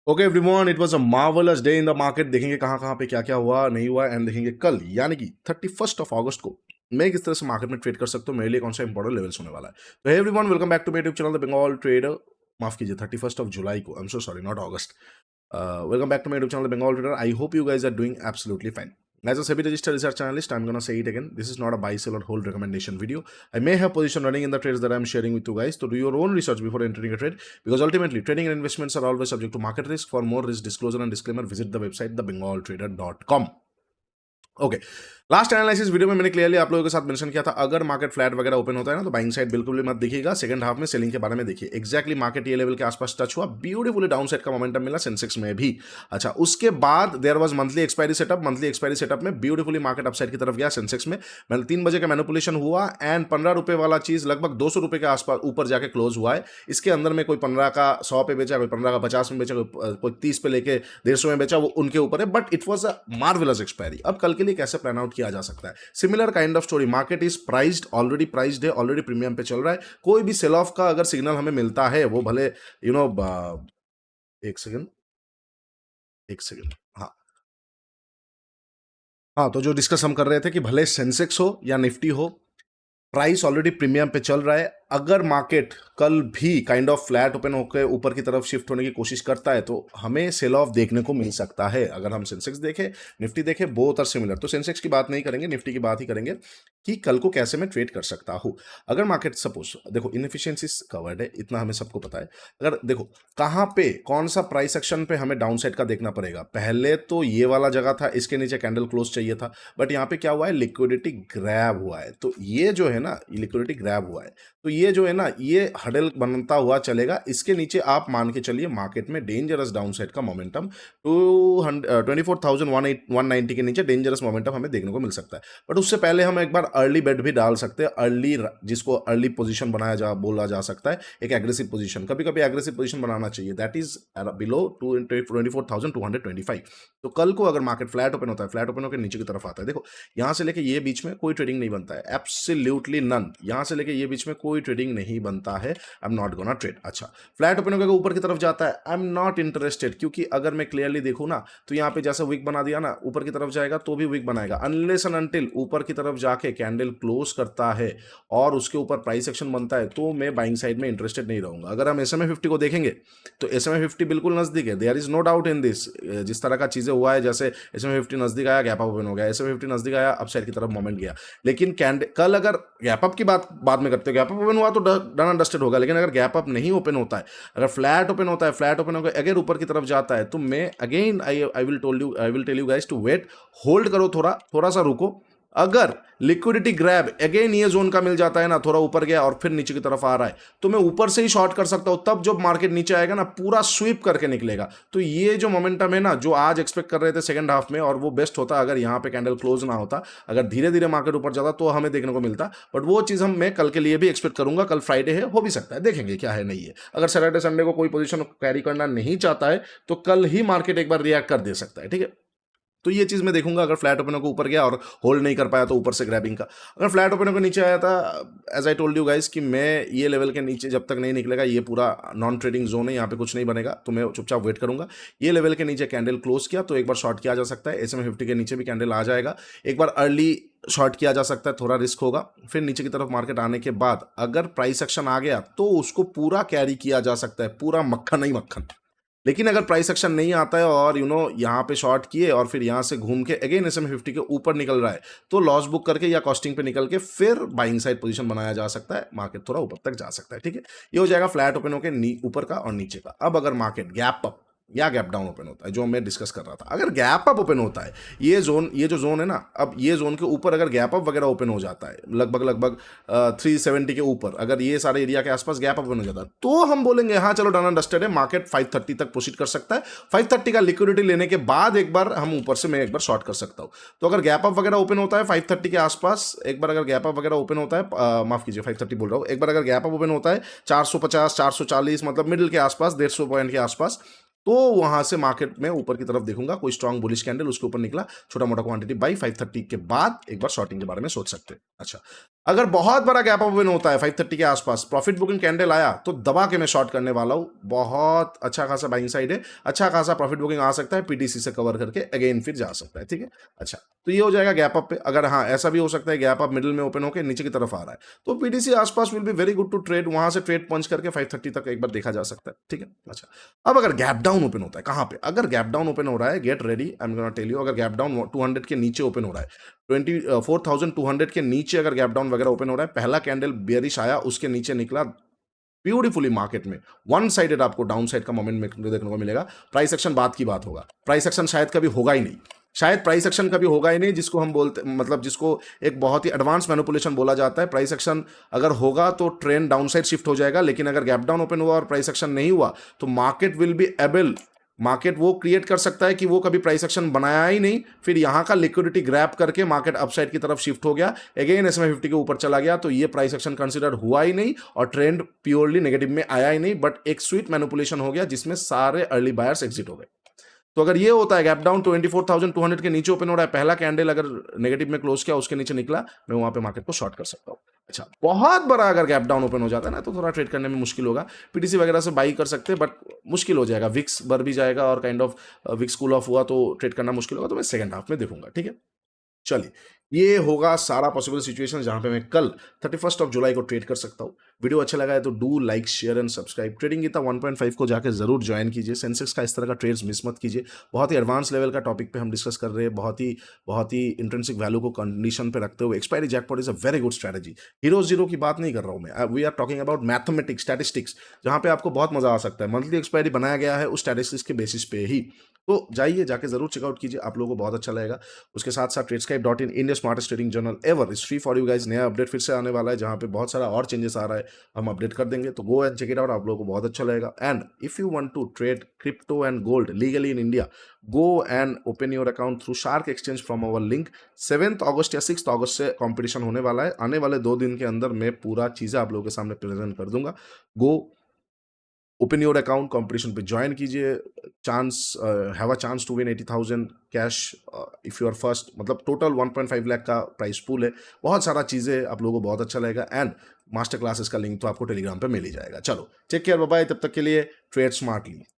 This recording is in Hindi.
Okay everyone, it was a marvellous day in the market. देखेंगे कहाँ कहाँ पे क्या क्या हुआ नहीं हुआ एंड देखेंगे कल यानी कि 31 अगस्त को मैं किस तरह से मार्केट में ट्रेड कर सकता हूँ, मेरे लिए कौन सा इंपॉर्टेंट लेवल्स होने वाला है। तो hey everyone, welcome back to my YouTube channel the Bengal trader. माफ कीजिए, 31 जुलाई को, I am so sorry, not August. Welcome back to my YouTube channel, The Bengal Trader. I hope you guys are doing absolutely fine. As a SEBI registered research analyst, I'm gonna say it again. This is not a buy, sell, or hold recommendation video. I may have position running in the trades that I'm sharing with you guys. So do your own research before entering a trade, because ultimately trading and investments are always subject to market risk. For more risk disclosure and disclaimer, visit the website thebengaltrader.com. Okay, last analysis video में मैंने क्लियरली आप लोगों के साथ मेंशन किया था, अगर मार्केट फ्लैट वगैरह ओपन होता है ना तो बाइंग साइड बिल्कुल भी मत देखिएगा। सेकंड हाफ में सेलिंग के बारे में देखिए। एग्जैक्टली मार्केट ये लेवल के आसपास टच हुआ, ब्यूटीफुली डाउन साइड का मोमेंटम मिला सेंसेक्स में भी। अच्छा, उसके बाद there was monthly expiry setup. Monthly expiry setup में ब्यूटीफुली मार्केट अपसाइड की तरफ गया सेंसेक्स में। 3 बजे का मैनिपुलेशन हुआ एंड 15 रुपए वाला चीज लगभग 200 रुपए के आसपास ऊपर जाके क्लोज हुआ है। इसके अंदर में कोई 15 का 100 पे बेचा, कोई 15 का 50 में बेचा, कोई 30 पे लेके 150 में बेचा, वो उनके ऊपर है। But it was a marvellous expiry. अब कल के लिए कैसे प्लान आउट किया जा सकता है? Similar kind of story, market is priced, already priced है, ऑलरेडी प्रीमियम पे चल रहा है। कोई भी सेल ऑफ का अगर सिग्नल हमें मिलता है, वो भले एक सेकंड, एक सेकंड, हाँ हाँ, तो जो डिस्कस हम कर रहे थे कि भले सेंसेक्स हो या निफ्टी हो, प्राइस ऑलरेडी प्रीमियम पे चल रहा है। अगर मार्केट कल भी काइंड ऑफ फ्लैट ओपन होकर ऊपर की तरफ शिफ्ट होने की कोशिश करता है तो हमें सेल ऑफ देखने को मिल सकता है। अगर हम सेंसेक्स देखें, निफ्टी देखें, बोथ आर सिमिलर। तो सेंसेक्स की बात नहीं करेंगे, निफ्टी की बात ही करेंगे कि कल को कैसे मैं ट्रेड कर सकता हूं। अगर मार्केट सपोज देखो, इनएफिशिएंसीज कवर्ड है, इतना हमें सबको पता है। अगर देखो कहां पे कौन सा प्राइस एक्शन पे हमें डाउन साइड का देखना पड़ेगा, पहले तो ये वाला जगह था, इसके नीचे कैंडल क्लोज चाहिए था। बट यहाँ पे क्या हुआ है, लिक्विडिटी ग्रैब हुआ है। तो ये जो है ना, लिक्विडिटी ग्रैब हुआ है, तो ये जो है ना, ये हडल बनता हुआ चलेगा। इसके नीचे आप मान के चलिए मार्केट में डेंजरस डाउन साइड का मोमेंटम 24,190 के नीचे डेंजरस मोमेंटम हमें देखने को मिल सकता है। बट उससे पहले हम एक बार अर्ली बेट भी डाल सकते हैं। अर्ली, जिसको अर्ली पोजीशन बोला जा सकता है, एक एग्रेसिव पोजीशन। कभी कभी एग्रेसिव पोजीशन बनाना चाहिए, दैट इज बिलो 24,225। तो कल को अगर मार्केट फ्लैट ओपन होता है, फ्लैट ओपन होकर नीचे की तरफ आता है, देखो यहां से लेके ये बीच में कोई ट्रेडिंग नहीं बनता है, एब्सोल्युटली नन। यहां से लेके ये बीच में कोई ट्रेडिंग नहीं बनता है। I am not gonna trade. अच्छा, फ्लैट ओपन होकर ऊपर की तरफ जाता है, आई एम नॉट इंटरेस्टेड, क्योंकि अगर मैं क्लियरली देखूं ना तो यहां पे जैसे वीक बना दिया ना, ऊपर की तरफ जाएगा तो भी वीक बनाएगा, अनलेस एंड अनटिल ऊपर की तरफ जाके कैंडल क्लोज करता है और उसके ऊपर प्राइस एक्शन बनता है, तो मैं बाइंग साइड में इंटरेस्टेड नहीं रहूंगा। अगर हम SMA 50 को देखेंगे तो SMA 50 बिल्कुल नजदीक है, there is no doubt in this. जिस तरह का चीजें हुआ है, जैसे SMA 50 नजदीक आया, गैप अप ओपन हो गया, SMA 50 नजदीक आया, अपसाइड की तरफ मोमेंट गया। लेकिन कल अगर गैप अप की बात बाद में करते हो, गैप अप ओपन हुआ तो डन एंड डस्टेड होगा। लेकिन अगर गैप अप नहीं ओपन होता है, अगर फ्लैट ओपन होता है, फ्लैट ओपन होकर अगर ऊपर की तरफ जाता है, तो मैं again I will tell you guys to wait, hold करो, थोड़ा सा रुको। अगर लिक्विडिटी ग्रैब अगेन ये जोन का मिल जाता है ना, थोड़ा ऊपर गया और फिर नीचे की तरफ आ रहा है, तो मैं ऊपर से ही शॉर्ट कर सकता हूं। तब जब मार्केट नीचे आएगा ना, पूरा स्वीप करके निकलेगा। तो ये जो मोमेंटम है ना, जो आज एक्सपेक्ट कर रहे थे सेकंड हाफ में, और वो बेस्ट होता अगर यहां पे कैंडल क्लोज ना होता, अगर धीरे धीरे मार्केट ऊपर जाता तो हमें देखने को मिलता। बट वो चीज मैं कल के लिए भी एक्सपेक्ट करूंगा। कल फ्राइडे है, हो भी सकता है, देखेंगे क्या है नहीं है। अगर सैटरडे संडे को कोई पोजीशन कैरी करना नहीं चाहता है तो कल ही मार्केट एक बार रिएक्ट कर दे सकता है, ठीक है। तो ये चीज मैं देखूंगा। अगर फ्लैट ओपन को ऊपर गया और होल्ड नहीं कर पाया तो ऊपर से ग्रैबिंग का। अगर फ्लैट ओपन को नीचे आया था, as I told you guys कि मैं ये लेवल के नीचे जब तक नहीं निकलेगा, ये पूरा नॉन ट्रेडिंग जोन है, यहाँ पे कुछ नहीं बनेगा, तो मैं चुपचाप वेट करूंगा। ये लेवल के नीचे कैंडल क्लोज किया तो एक बार शॉर्ट किया जा सकता है। SMA 50 के नीचे भी कैंडल आ जाएगा, एक बार अर्ली शॉर्ट किया जा सकता है, थोड़ा रिस्क होगा। फिर नीचे की तरफ मार्केट आने के बाद अगर प्राइस एक्शन आ गया तो उसको पूरा कैरी किया जा सकता है, पूरा मक्खन नहीं मक्खन। लेकिन अगर प्राइस एक्शन नहीं आता है और यहाँ पे शॉर्ट किए और फिर यहाँ से घूम के अगेन SMA 50 के ऊपर निकल रहा है, तो लॉस बुक करके या कॉस्टिंग पे निकल के फिर बाइंग साइड पोजीशन बनाया जा सकता है। मार्केट थोड़ा ऊपर तक जा सकता है, ठीक है। ये हो जाएगा फ्लैट ओपन होकर ऊपर का और नीचे का। अब अगर मार्केट गैप अप या गैप डाउन ओपन होता है, जो मैं डिस्कस कर रहा था, अगर गैप अप ओपन होता है, ये जो जोन है ना, अब ये जोन के ऊपर अगर गैप अप वगैरह ओपन हो जाता है, लगभग 370 के ऊपर, अगर ये सारे एरिया के आसपास गैप अप ओपन हो जाता है, तो हम बोलेंगे हाँ चलो डन एंड डस्टेड है, मार्केट 530 तक प्रोसीड कर सकता है। 530 का लिक्विडिटी लेने के बाद एक बार हम ऊपर से मैं एक बार शॉर्ट कर सकता हूं। तो अगर गैप अप वगैरह ओपन होता है 530 के आसपास, एक बार अगर गैप अप वगैरह ओपन होता है, माफ कीजिए 530 बोल रहा हूं, एक बार अगर गैप अप ओपन होता है 450 440, मतलब मिडिल के आसपास, 150 पॉइंट के आसपास, तो वहां से मार्केट में ऊपर की तरफ देखूंगा कोई स्ट्रांग बुलिश कैंडल उसके ऊपर निकला, छोटा मोटा क्वांटिटी बाई 530 के बाद एक बार शॉर्टिंग के बारे में सोच सकते हैं। अच्छा, अगर बहुत बड़ा गैप अप ओपन होता है 530 के आसपास, प्रॉफिट बुकिंग कैंडल आया तो दबा के मैं शॉर्ट करने वाला हूँ। बहुत अच्छा खासा बाइंग साइड है, अच्छा खासा प्रॉफिट बुकिंग आ सकता है, पीटीसी से कवर करके अगेन फिर जा सकता है। ठीक है, अच्छा तो ये हो जाएगा गैप अप पे। अगर हाँ ऐसा भी हो सकता है गैप अप मिडिल में ओपन होकर नीचे की तरफ आ रहा है तो पीटीसी आसपास will be very good to trade, वहां से ट्रेड पंच करके 530 तक एक बार देखा जा सकता है। ठीक है, अच्छा अब अगर गैप डाउन ओपन होता है कहां पे, अगर गैप डाउन ओपन हो रहा है, get ready, I am gonna tell you, अगर गैप डाउन 200 के नीचे ओपन हो रहा है, 24,200 के नीचे अगर गैप डाउन वगैरह ओपन हो रहा है, पहला कैंडल बेयरिश आया, उसके नीचे निकला ब्यूटीफुली मार्केट में, वन साइडेड आपको डाउन साइड का मोमेंट देखने को मिलेगा। प्राइस एक्शन बात की बात होगा, प्राइस एक्शन शायद कभी होगा ही नहीं, शायद प्राइस एक्शन कभी होगा ही नहीं, जिसको हम बोलते मतलब जिसको एक बहुत ही एडवांस मैनिपुलेशन बोला जाता है। प्राइस एक्शन अगर होगा तो ट्रेंड डाउन साइड शिफ्ट हो जाएगा, लेकिन अगर गैप डाउन ओपन हुआ और प्राइस एक्शन नहीं हुआ तो market will be able, market वो क्रिएट कर सकता है कि वो कभी प्राइस एक्शन बनाया ही नहीं, फिर यहां का लिक्विडिटी ग्रैप करके मार्केट अपसाइड की तरफ शिफ्ट हो गया, अगेन एसएमए 50 के ऊपर चला गया, तो ये प्राइस एक्शन कंसीडर हुआ ही नहीं और ट्रेंड प्योरली नेगेटिव में आया ही नहीं, बट एक स्वीट मैनिपुलेशन हो गया जिसमें सारे अर्ली बायर्स एग्जिट हो गए। तो अगर ये होता है गैप डाउन 24,200 के नीचे ओपन हो रहा है, पहला कैंडल अगर नेगेटिव में क्लोज किया, उसके नीचे निकला, मैं वहां पे मार्केट को शॉर्ट कर सकता हूं। अच्छा बहुत बड़ा अगर गैप डाउन ओपन हो जाता है ना तो थोड़ा ट्रेड करने में मुश्किल होगा, पीटीसी वगैरह से बाई कर सकते हैं बट मुश्किल हो जाएगा, विक्स बर भी जाएगा और kind of wicks cool off हुआ तो ट्रेड करना मुश्किल होगा, तो मैं सेकंड हाफ में देखूंगा। ठीक है, चलिए ये होगा सारा पॉसिबल सिचुएशन जहां पे मैं कल 31 जुलाई को ट्रेड कर सकता हूँ। वीडियो अच्छा लगा है तो do like share and subscribe. Trading Gita 1.5 को जाकर जरूर ज्वाइन कीजिए, सेंसेक्स का इस तरह का ट्रेड्स मिस मत कीजिए, बहुत ही एडवांस लेवल का टॉपिक पे हम डिस्कस कर रहे हैं, बहुत ही इंट्रिंसिक वैल्यू को कंडीशन पे रखते हुए। Expiry jackpot is a very good strategy, hero zero की बात नहीं कर रहा हूँ मैं, we are talking about mathematics statistics, जहां पे आपको बहुत मजा आ सकता है। मंथली एक्सपायरी बनाया गया है उस स्टैटिस्टिक्स के बेसिस पे ही, तो जाइए जाके जरूर चेकआउट कीजिए, आप लोगों को बहुत अच्छा लगेगा। उसके साथ साथ ट्रेडस्काइप.in India smartest trading journal ever is free for you guys, नया अपडेट फिर से आने वाला है जहां पे बहुत सारा और चेंजेस आ रहा है, हम अपडेट कर देंगे, तो go and check it out, आप लोगों को बहुत अच्छा लगेगा। And if you want to trade crypto and gold legally in India, go and open your account through shark exchange from our link. 7 अगस्त या 6 अगस्त से कॉम्पिटिशन होने वाला है, आने वाले 2 दिन के अंदर मैं पूरा चीज़ें आप लोगों के सामने प्रेजेंट कर दूंगा। Go open your account, competition पे ज्वाइन कीजिए, chance have a chance to win 80,000 cash if you are first, मतलब टोटल 1.5 लाख का प्राइस पूल है, बहुत सारा चीज़ें आप लोगों को बहुत अच्छा लगेगा। एंड मास्टर क्लासेस का लिंक तो आपको टेलीग्राम पे मिल ही जाएगा। चलो टेक केयर, बाय बाय, तब तक के लिए ट्रेड स्मार्टली।